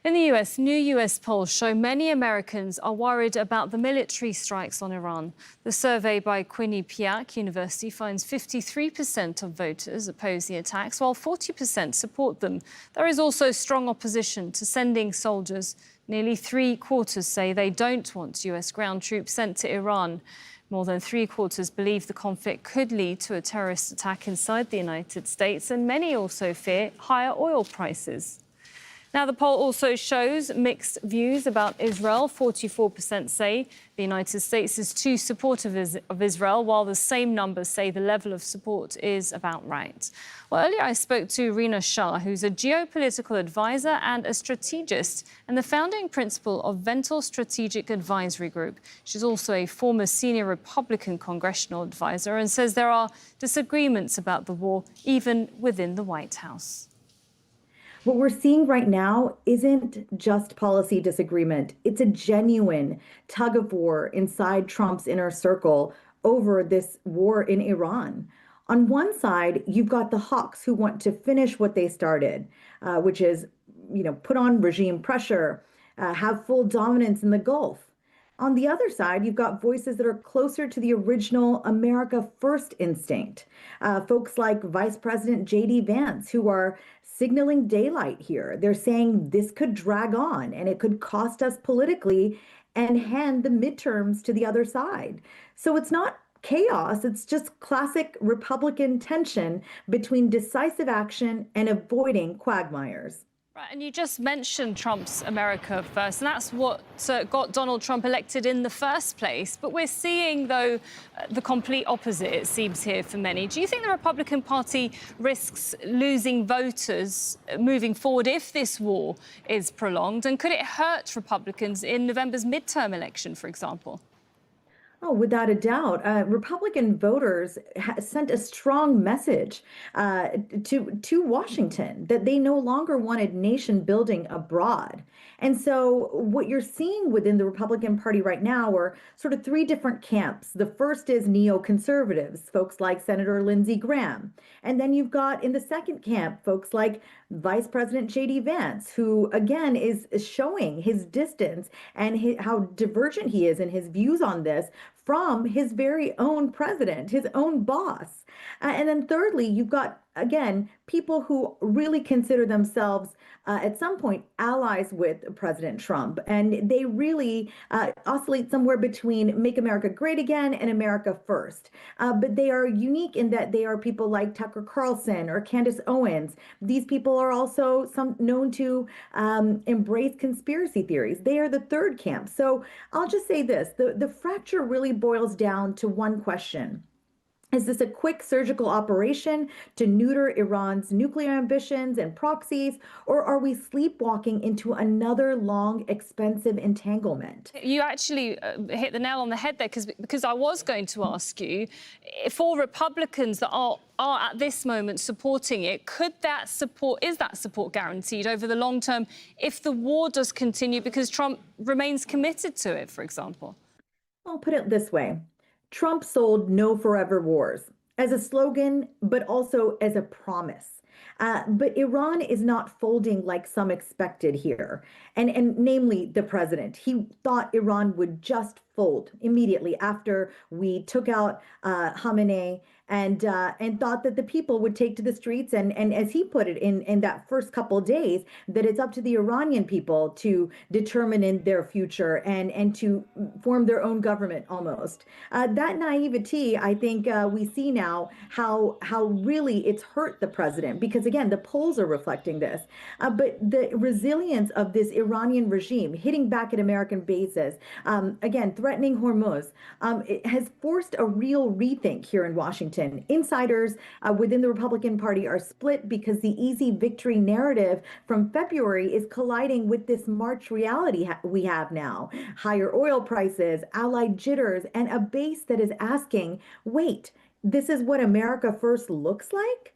In the US, new US polls show many Americans are worried about the military strikes on Iran. The survey by Quinnipiac University finds 53% of voters oppose the attacks, while 40% support them. There is also strong opposition to sending soldiers. Nearly three-quarters say they don't want US ground troops sent to Iran. More than three-quarters believe the conflict could lead to a terrorist attack inside the United States, and many also fear higher oil prices. Now, the poll also shows mixed views about Israel. 44% say the United States is too supportive of Israel, while the same numbers say the level of support is about right. Well, earlier I spoke to Rina Shah, who's a geopolitical advisor and a strategist and the founding principal of Vental Strategic Advisory Group. She's also a former senior Republican congressional advisor and says there are disagreements about the war, even within the White House. What we're seeing right now isn't just policy disagreement. It's a genuine tug of war inside Trump's inner circle over this war in Iran. On one side, you've got the hawks who want to finish what they started, which is, put on regime pressure, have full dominance in the Gulf. On the other side, you've got voices that are closer to the original America First instinct. Folks like Vice President J.D. Vance, who are signaling daylight here. They're saying this could drag on and it could cost us politically and hand the midterms to the other side. So it's not chaos. It's just classic Republican tension between decisive action and avoiding quagmires. Right, and you just mentioned Trump's America First, and that's what got Donald Trump elected in the first place. But we're seeing, though, the complete opposite, it seems, here for many. Do you think the Republican Party risks losing voters moving forward if this war is prolonged? And could it hurt Republicans in November's midterm election, for example? Oh, without a doubt. Republican voters sent a strong message to Washington that they no longer wanted nation building abroad. And so what you're seeing within the Republican Party right now are sort of three different camps. The first is neoconservatives, folks like Senator Lindsey Graham. And then you've got in the second camp, folks like Vice President J.D. Vance, who, again, is showing his distance and how divergent he is in his views on this from his very own president, his own boss. And then thirdly, you've got, again, people who really consider themselves at some point allies with President Trump. And they really oscillate somewhere between Make America Great Again and America First. But they are unique in that they are people like Tucker Carlson or Candace Owens. These people are also known to embrace conspiracy theories. They are the third camp. So I'll just say this, the fracture really boils down to one question. Is this a quick surgical operation to neuter Iran's nuclear ambitions and proxies, or are we sleepwalking into another long, expensive entanglement? You actually hit the nail on the head there, because I was going to ask you, for Republicans that are at this moment supporting it, is that support guaranteed over the long term if the war does continue because Trump remains committed to it, for example? I'll put it this way. Trump sold "No Forever Wars" as a slogan, but also as a promise. But Iran is not folding like some expected here. And namely, the president. He thought Iran would just fold immediately after we took out Khamenei and thought that the people would take to the streets. And as he put it in that first couple of days, that it's up to the Iranian people to determine in their future and to form their own government almost. That naivety, I think we see now how really it's hurt the president, because again, the polls are reflecting this. But the resilience of this Iranian regime hitting back at American bases, again, threatening Hormuz, it has forced a real rethink here in Washington. Insiders within the Republican Party are split because the easy victory narrative from February is colliding with this March reality we have now. Higher oil prices, allied jitters, and a base that is asking, wait, this is what America First looks like?